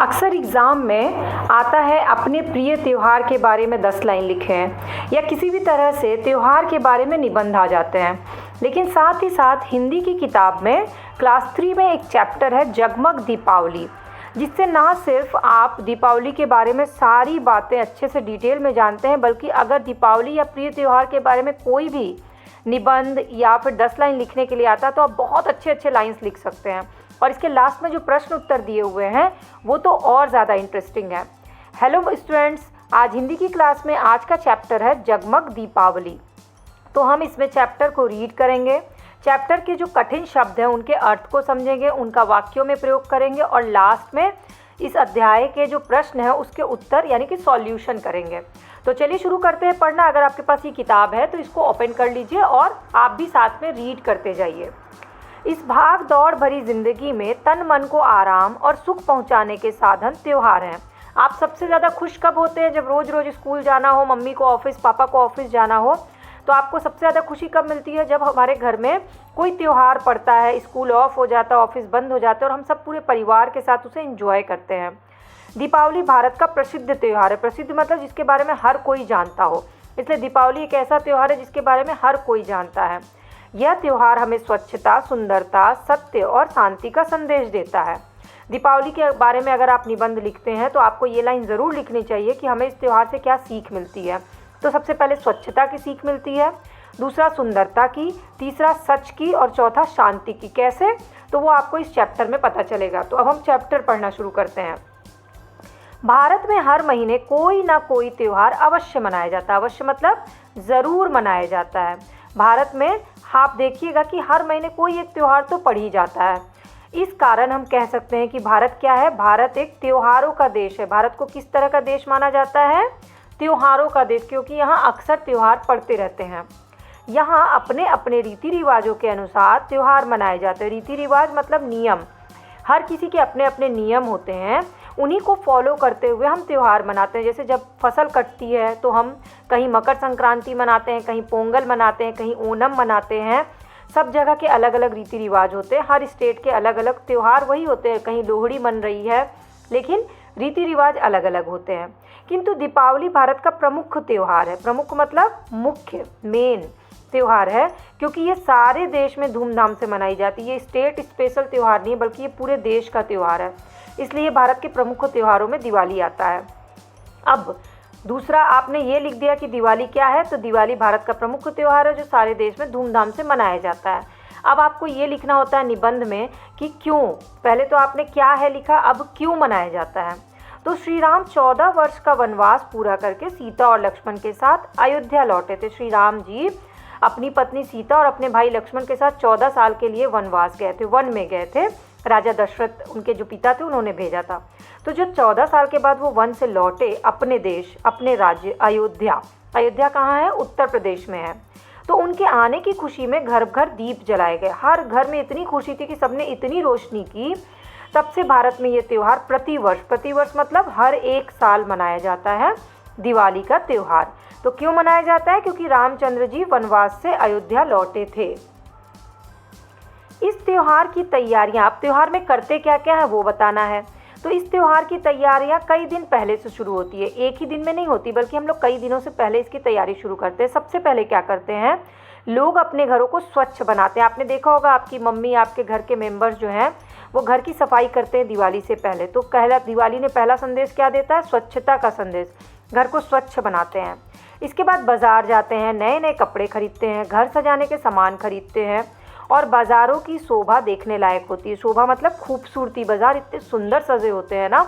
अक्सर एग्ज़ाम में आता है अपने प्रिय त्यौहार के बारे में 10 लाइन लिखें या किसी भी तरह से त्यौहार के बारे में निबंध आ जाते हैं। लेकिन साथ ही साथ हिंदी की किताब में क्लास 3 में एक चैप्टर है जगमग दीपावली, जिससे ना सिर्फ आप दीपावली के बारे में सारी बातें अच्छे से डिटेल में जानते हैं, बल्कि अगर दीपावली या प्रिय त्यौहार के बारे में कोई भी निबंध या फिर 10 लाइन लिखने के लिए आता है तो आप बहुत अच्छे अच्छे लाइन्स लिख सकते हैं। और इसके लास्ट में जो प्रश्न उत्तर दिए हुए हैं वो तो और ज़्यादा इंटरेस्टिंग है। हेलो स्टूडेंट्स, आज हिंदी की क्लास में आज का चैप्टर है जगमग दीपावली। तो हम इसमें चैप्टर को रीड करेंगे, चैप्टर के जो कठिन शब्द हैं उनके अर्थ को समझेंगे, उनका वाक्यों में प्रयोग करेंगे और लास्ट में इस अध्याय के जो प्रश्न हैं उसके उत्तर यानी कि सॉल्यूशन करेंगे। तो चलिए शुरू करते हैं पढ़ना। अगर आपके पास ये किताब है तो इसको ओपन कर लीजिए और आप भी साथ में रीड करते जाइए। इस भाग दौड़ भरी जिंदगी में तन मन को आराम और सुख पहुंचाने के साधन त्यौहार हैं। आप सबसे ज़्यादा खुश कब होते हैं? जब रोज़ रोज़ स्कूल जाना हो, मम्मी को ऑफिस, पापा को ऑफिस जाना हो, तो आपको सबसे ज़्यादा खुशी कब मिलती है? जब हमारे घर में कोई त्यौहार पड़ता है, स्कूल ऑफ हो जाता है, ऑफिस बंद हो जाता है और हम सब पूरे परिवार के साथ उसे एंजॉय करते हैं। दीपावली भारत का प्रसिद्ध त्यौहार है। प्रसिद्ध मतलब जिसके बारे में हर कोई जानता हो, इसलिए दीपावली एक ऐसा त्यौहार है जिसके बारे में हर कोई जानता है। यह त्यौहार हमें स्वच्छता, सुंदरता, सत्य और शांति का संदेश देता है। दीपावली के बारे में अगर आप निबंध लिखते हैं तो आपको ये लाइन ज़रूर लिखनी चाहिए कि हमें इस त्यौहार से क्या सीख मिलती है। तो सबसे पहले स्वच्छता की सीख मिलती है, दूसरा सुंदरता की, तीसरा सच की और चौथा शांति की। कैसे? तो वो आपको इस चैप्टर में पता चलेगा। तो अब हम चैप्टर पढ़ना शुरू करते हैं। भारत में हर महीने कोई ना कोई त्यौहार अवश्य मनाया जाता है। अवश्य मतलब ज़रूर मनाया जाता है। भारत में आप देखिएगा कि हर महीने कोई एक त्यौहार तो पड़ ही जाता है। इस कारण हम कह सकते हैं कि भारत क्या है? भारत एक त्योहारों का देश है। भारत को किस तरह का देश माना जाता है? त्योहारों का देश, क्योंकि यहाँ अक्सर त्यौहार पड़ते रहते हैं। यहाँ अपने अपने रीति रिवाजों के अनुसार त्यौहार मनाए जाते हैं। रीति रिवाज मतलब नियम। हर किसी के अपने अपने नियम होते हैं, उन्हीं को फॉलो करते हुए हम त्यौहार मनाते हैं। जैसे जब फसल कटती है तो हम कहीं मकर संक्रांति मनाते हैं, कहीं पोंगल मनाते हैं, कहीं ओणम मनाते हैं। सब जगह के अलग अलग रीति रिवाज होते हैं, हर स्टेट के अलग अलग त्यौहार वही होते हैं। कहीं लोहड़ी मन रही है लेकिन रीति रिवाज अलग अलग होते हैं। किंतु दीपावली भारत का प्रमुख त्यौहार है। प्रमुख मतलब मुख्य, मेन त्यौहार है, क्योंकि ये सारे देश में धूमधाम से मनाई जाती है। ये स्टेट स्पेशल त्यौहार नहीं है बल्कि ये पूरे देश का त्यौहार है, इसलिए भारत के प्रमुख त्योहारों में दिवाली आता है। अब दूसरा आपने ये लिख दिया कि दिवाली क्या है, तो दिवाली भारत का प्रमुख त्यौहार है जो सारे देश में धूमधाम से मनाया जाता है। अब आपको ये लिखना होता है निबंध में कि क्यों। पहले तो आपने क्या है लिखा, अब क्यों मनाया जाता है। तो श्री राम 14 वर्ष का वनवास पूरा करके सीता और लक्ष्मण के साथ अयोध्या लौटे थे। श्री राम जी अपनी पत्नी सीता और अपने भाई लक्ष्मण के साथ 14 साल के लिए वनवास गए थे, वन में गए थे। राजा दशरथ उनके जो पिता थे उन्होंने भेजा था। तो जो 14 साल के बाद वो वन से लौटे अपने देश, अपने राज्य अयोध्या। अयोध्या कहाँ है? उत्तर प्रदेश में है। तो उनके आने की खुशी में घर घर दीप जलाए गए। हर घर में इतनी खुशी थी कि सबने इतनी रोशनी की। तब से भारत में ये त्यौहार प्रतिवर्ष मतलब हर एक साल मनाया जाता है दिवाली का त्यौहार। तो क्यों मनाया जाता है? क्योंकि रामचंद्र जी वनवास से अयोध्या लौटे थे। इस त्यौहार की तैयारियां, आप त्यौहार में करते क्या क्या है वो बताना है। तो इस त्यौहार की तैयारियां कई दिन पहले से शुरू होती है, एक ही दिन में नहीं होती बल्कि हम लोग कई दिनों से पहले इसकी तैयारी शुरू करते हैं। सबसे पहले क्या करते हैं, लोग अपने घरों को स्वच्छ बनाते हैं। आपने देखा होगा आपकी मम्मी, आपके घर के मेंबर्स जो हैं वो घर की सफाई करते हैं दिवाली से पहले। तो दिवाली ने पहला संदेश क्या देता है? स्वच्छता का संदेश। घर को स्वच्छ बनाते हैं। इसके बाद बाज़ार जाते हैं, नए नए कपड़े खरीदते हैं, घर सजाने के सामान खरीदते हैं और बाज़ारों की शोभा देखने लायक होती है। शोभा मतलब खूबसूरती। बाज़ार इतने सुंदर सजे होते हैं ना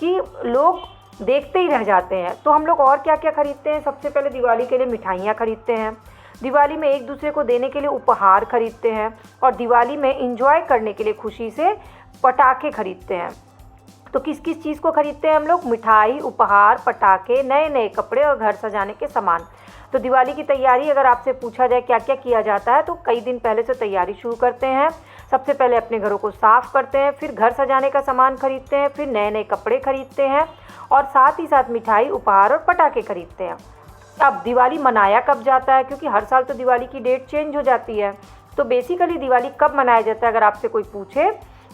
कि लोग देखते ही रह जाते हैं। तो हम लोग और क्या क्या खरीदते हैं? सबसे पहले दिवाली के लिए मिठाइयाँ खरीदते हैं। दिवाली में एक दूसरे को देने के लिए उपहार खरीदते हैं और दिवाली में एंजॉय करने के लिए खुशी से पटाखे खरीदते हैं। तो किस किस चीज़ को खरीदते हैं हम लोग? मिठाई, उपहार, पटाखे, नए नए कपड़े और घर सजाने के सामान। तो दिवाली की तैयारी अगर आपसे पूछा जाए क्या क्या किया जाता है, तो कई दिन पहले से तैयारी शुरू करते हैं। सबसे पहले अपने घरों को साफ़ करते हैं, फिर घर सजाने का सामान खरीदते हैं, फिर नए नए कपड़े खरीदते हैं और साथ ही साथ मिठाई, उपहार और पटाखे खरीदते हैं। अब दिवाली मनाया कब जाता है? क्योंकि हर साल तो दिवाली की डेट चेंज हो जाती है। तो बेसिकली दिवाली कब मनाया जाता है अगर आपसे कोई पूछे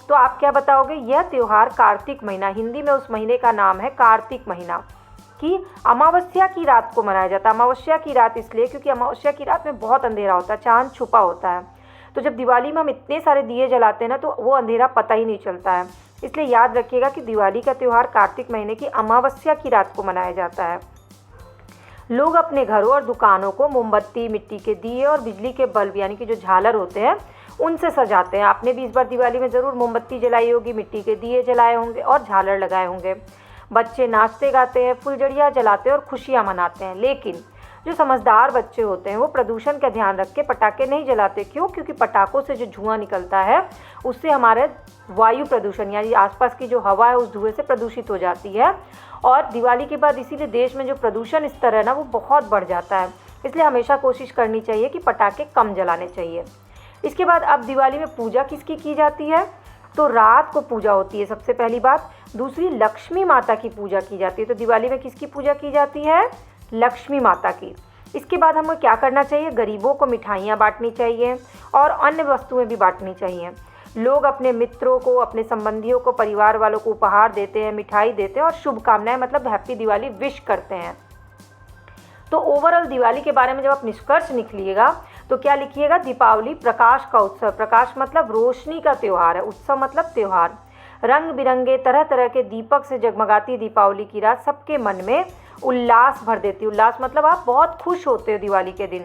तो आप क्या बताओगे? यह त्यौहार कार्तिक महीना, हिंदी में उस महीने का नाम है कार्तिक महीना, कि अमावस्या की रात को मनाया जाता है। अमावस्या की रात इसलिए क्योंकि अमावस्या की रात में बहुत अंधेरा होता है, चांद छुपा होता है। तो जब दिवाली में हम इतने सारे दिए जलाते हैं ना, तो वो अंधेरा पता ही नहीं चलता है। इसलिए याद रखिएगा कि दिवाली का त्यौहार कार्तिक महीने की अमावस्या की रात को मनाया जाता है। लोग अपने घरों और दुकानों को मोमबत्ती, मिट्टी के दिए और बिजली के बल्ब यानी कि जो झालर होते हैं उनसे सजाते हैं। आपने भी इस बार दिवाली में ज़रूर मोमबत्ती जलाई होगी, मिट्टी के दिए जलाए होंगे और झालर लगाए होंगे। बच्चे नाचते गाते हैं, फुलझड़ियाँ जलाते हैं और खुशियाँ मनाते हैं। लेकिन जो समझदार बच्चे होते हैं वो प्रदूषण का ध्यान रख के पटाखे नहीं जलाते। क्यों? क्योंकि पटाखों से जो धुआं निकलता है उससे हमारे वायु प्रदूषण यानी आसपास की जो हवा है उस धुएं से प्रदूषित हो जाती है। और दिवाली के बाद इसीलिए देश में जो प्रदूषण स्तर है ना वो बहुत बढ़ जाता है। इसलिए हमेशा कोशिश करनी चाहिए कि पटाखे कम जलाने चाहिए। इसके बाद अब दिवाली में पूजा किसकी की जाती है? तो रात को पूजा होती है सबसे पहली बात। दूसरी, लक्ष्मी माता की पूजा की जाती है। तो दिवाली में किसकी पूजा की जाती है? लक्ष्मी माता की। इसके बाद हमें क्या करना चाहिए? गरीबों को मिठाइयाँ बांटनी चाहिए और अन्य वस्तुएं भी बांटनी चाहिए। लोग अपने मित्रों को, अपने संबंधियों को, परिवार वालों को उपहार देते हैं, मिठाई देते हैं और शुभकामनाएं मतलब हैप्पी दिवाली विश करते हैं। तो ओवरऑल दिवाली के बारे में जब आप निष्कर्ष निकलिएगा तो क्या लिखिएगा? दीपावली प्रकाश का उत्सव। प्रकाश मतलब रोशनी का त्यौहार है, उत्सव मतलब त्यौहार। रंग बिरंगे तरह तरह के दीपक से जगमगाती दीपावली की रात सबके मन में उल्लास भर देती। उल्लास मतलब आप बहुत खुश होते हो दिवाली के दिन।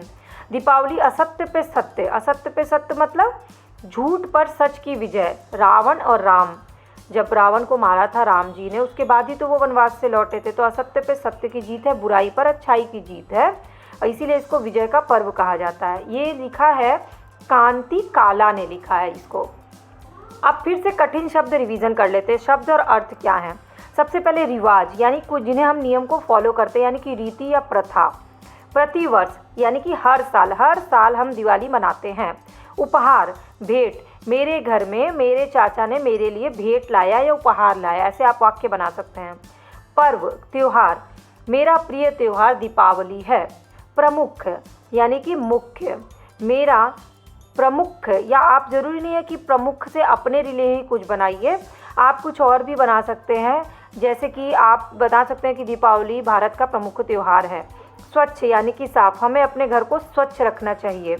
दीपावली असत्य पे सत्य, असत्य पे सत्य मतलब झूठ पर सच की विजय। रावण और राम, जब रावण को मारा था राम जी ने, उसके बाद ही तो वो वनवास से लौटे थे। तो असत्य पे सत्य की जीत है, बुराई पर अच्छाई की जीत है, और इसीलिए इसको विजय का पर्व कहा जाता है। ये लिखा है कांति काला ने लिखा है इसको। अब फिर से कठिन शब्द रिवीजन कर लेते हैं। शब्द और अर्थ क्या है? सबसे पहले रिवाज यानी कुछ जिन्हें हम नियम को फॉलो करते हैं यानी कि रीति या प्रथा। प्रतिवर्ष यानी कि हर साल हम दिवाली मनाते हैं। उपहार, भेंट, मेरे घर में मेरे चाचा ने मेरे लिए भेंट लाया या उपहार लाया, ऐसे आप वाक्य बना सकते हैं। पर्व, त्योहार, मेरा प्रिय त्योहार दीपावली है। प्रमुख यानी कि मुख्य, मेरा प्रमुख, या आप ज़रूरी नहीं है कि प्रमुख से अपने लिए ही कुछ बनाइए, आप कुछ और भी बना सकते हैं। जैसे कि आप बता सकते हैं कि दीपावली भारत का प्रमुख त्यौहार है। स्वच्छ यानी कि साफ, हमें अपने घर को स्वच्छ रखना चाहिए।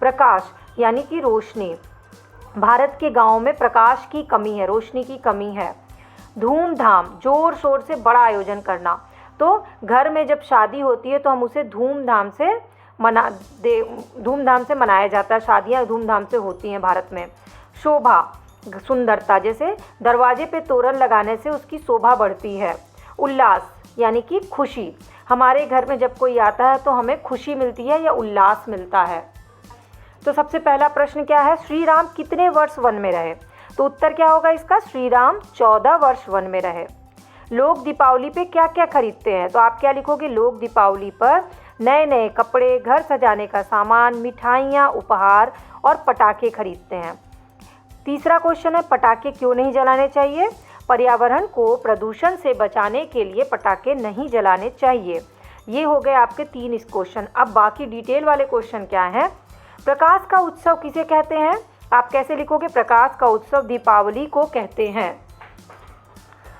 प्रकाश यानी कि रोशनी, भारत के गांवों में प्रकाश की कमी है, रोशनी की कमी है। धूमधाम, जोर शोर से बड़ा आयोजन करना। तो घर में जब शादी होती है तो हम उसे धूमधाम से मनाया जाता है। शादियाँ धूमधाम से होती हैं भारत में। शोभा, सुंदरता, जैसे दरवाजे पे तोरण लगाने से उसकी शोभा बढ़ती है। उल्लास यानी कि खुशी, हमारे घर में जब कोई आता है तो हमें खुशी मिलती है या उल्लास मिलता है। तो सबसे पहला प्रश्न क्या है? श्री राम कितने वर्ष वन में रहे? तो उत्तर क्या होगा इसका? श्री राम 14 वर्ष वन में रहे। लोग दीपावली पे क्या क्या खरीदते हैं? तो आप क्या लिखोगे? लोग दीपावली पर नए नए कपड़े, घर सजाने का सामान, मिठाइयाँ, उपहार और पटाखे खरीदते हैं। तीसरा क्वेश्चन है पटाखे क्यों नहीं जलाने चाहिए? पर्यावरण को प्रदूषण से बचाने के लिए पटाखे नहीं जलाने चाहिए। ये हो गए आपके 3 क्वेश्चन। अब बाकी डिटेल वाले क्वेश्चन क्या हैं? प्रकाश का उत्सव किसे कहते हैं? आप कैसे लिखोगे? प्रकाश का उत्सव दीपावली को कहते हैं।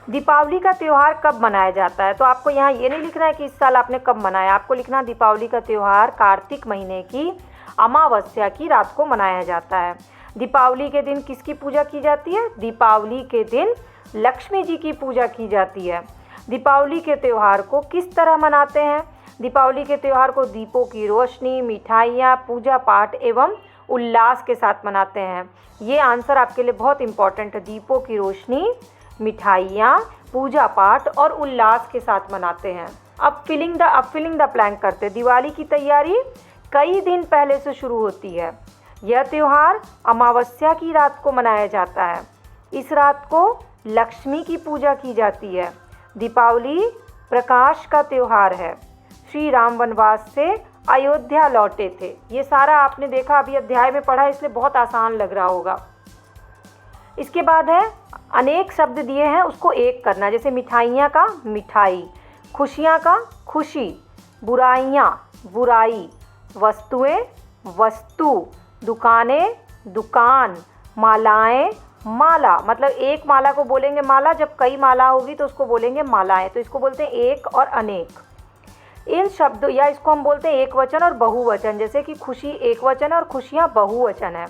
दीपावली का त्यौहार कब मनाया जाता है? तो आपको यहाँ ये नहीं लिखना है कि इस साल आपने कब मनाया, आपको लिखना दीपावली का त्यौहार कार्तिक महीने की अमावस्या की रात को मनाया जाता है। दीपावली के दिन किसकी पूजा की जाती है? दीपावली के दिन लक्ष्मी जी की पूजा की जाती है। दीपावली के त्यौहार को किस तरह मनाते हैं? दीपावली के त्यौहार को दीपों की रोशनी, मिठाइयाँ, पूजा पाठ एवं उल्लास के साथ मनाते हैं। ये आंसर आपके लिए बहुत इंपॉर्टेंट है। दीपों की रोशनी, मिठाइयाँ, पूजा पाठ और उल्लास के साथ मनाते हैं। अब फिलिंग द ब्लैंक करते हैं। दिवाली की तैयारी कई दिन पहले से शुरू होती है। यह त्यौहार अमावस्या की रात को मनाया जाता है। इस रात को लक्ष्मी की पूजा की जाती है। दीपावली प्रकाश का त्यौहार है। श्री राम वनवास से अयोध्या लौटे थे। ये सारा आपने देखा, अभी अध्याय में पढ़ा, इसलिए बहुत आसान लग रहा होगा। इसके बाद है अनेक शब्द दिए हैं, उसको एक करना। जैसे मिठाइयाँ का मिठाई, खुशियाँ का खुशी, बुराइयाँ बुराई, वस्तुएं वस्तु, दुकानें दुकान, मालाएं माला, मतलब एक माला को बोलेंगे माला, जब कई माला होगी तो उसको बोलेंगे मालाएं। तो इसको बोलते हैं एक और अनेक। इन शब्दों, या इसको हम बोलते हैं एक वचन और बहुवचन, जैसे कि खुशी एक वचन है और खुशियाँ बहुवचन है।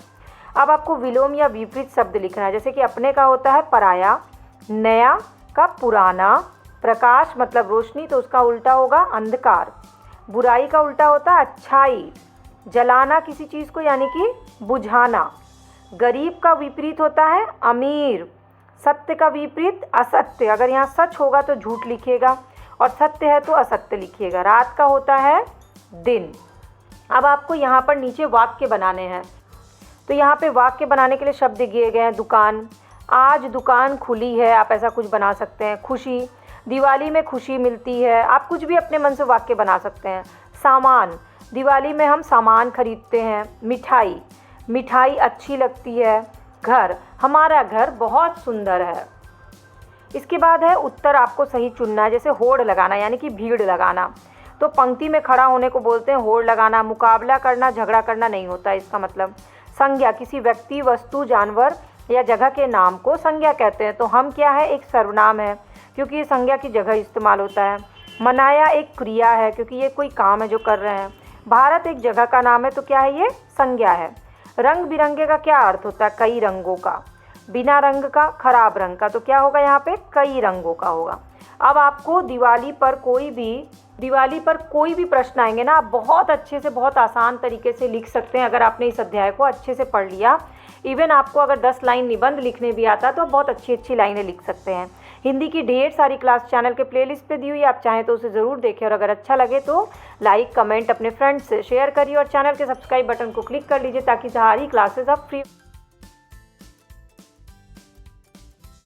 अब आपको विलोम या विपरीत शब्द लिखना है, जैसे कि अपने का होता है पराया, नया का पुराना, प्रकाश मतलब रोशनी तो उसका उल्टा होगा अंधकार, बुराई का उल्टा होता है अच्छाई, जलाना किसी चीज़ को यानी कि बुझाना, गरीब का विपरीत होता है अमीर, सत्य का विपरीत असत्य, अगर यहाँ सच होगा तो झूठ लिखिएगा और सत्य है तो असत्य लिखिएगा, रात का होता है दिन। अब आपको यहाँ पर नीचे वाक्य बनाने हैं, तो यहाँ पे वाक्य बनाने के लिए शब्द दिए गए हैं। दुकान, आज दुकान खुली है, आप ऐसा कुछ बना सकते हैं। खुशी, दिवाली में खुशी मिलती है, आप कुछ भी अपने मन से वाक्य बना सकते हैं। सामान, दिवाली में हम सामान खरीदते हैं। मिठाई, मिठाई अच्छी लगती है। घर, हमारा घर बहुत सुंदर है। इसके बाद है उत्तर, आपको सही चुनना है, जैसे होड़ लगाना यानी कि भीड़ लगाना, तो पंक्ति में खड़ा होने को बोलते हैं होड़ लगाना। मुकाबला करना, झगड़ा करना नहीं होता इसका मतलब। संज्ञा, किसी व्यक्ति, वस्तु, जानवर या जगह के नाम को संज्ञा कहते हैं, तो हम क्या है, एक सर्वनाम है क्योंकि ये संज्ञा की जगह इस्तेमाल होता है। मनाया एक क्रिया है क्योंकि ये कोई काम है जो कर रहे हैं। भारत एक जगह का नाम है तो क्या है, ये संज्ञा है। रंग बिरंगे का क्या अर्थ होता है, कई रंगों का। बिना रंग का, खराब रंग का, तो क्या होगा यहाँ पे, कई रंगों का होगा। अब आपको दिवाली पर कोई भी प्रश्न आएंगे ना, आप बहुत अच्छे से, बहुत आसान तरीके से लिख सकते हैं अगर आपने इस अध्याय को अच्छे से पढ़ लिया। इवन आपको अगर 10 लाइन निबंध लिखने भी आता है तो आप बहुत अच्छी अच्छी लाइनें लिख सकते हैं। हिंदी की ढेर सारी क्लास चैनल के प्लेलिस्ट पे दी हुई है, आप चाहें तो उसे ज़रूर देखें और अगर अच्छा लगे तो लाइक, कमेंट अपने फ्रेंड्स से शेयर करिए और चैनल के सब्सक्राइब बटन को क्लिक कर लीजिए ताकि सारी क्लासेस आप फ्री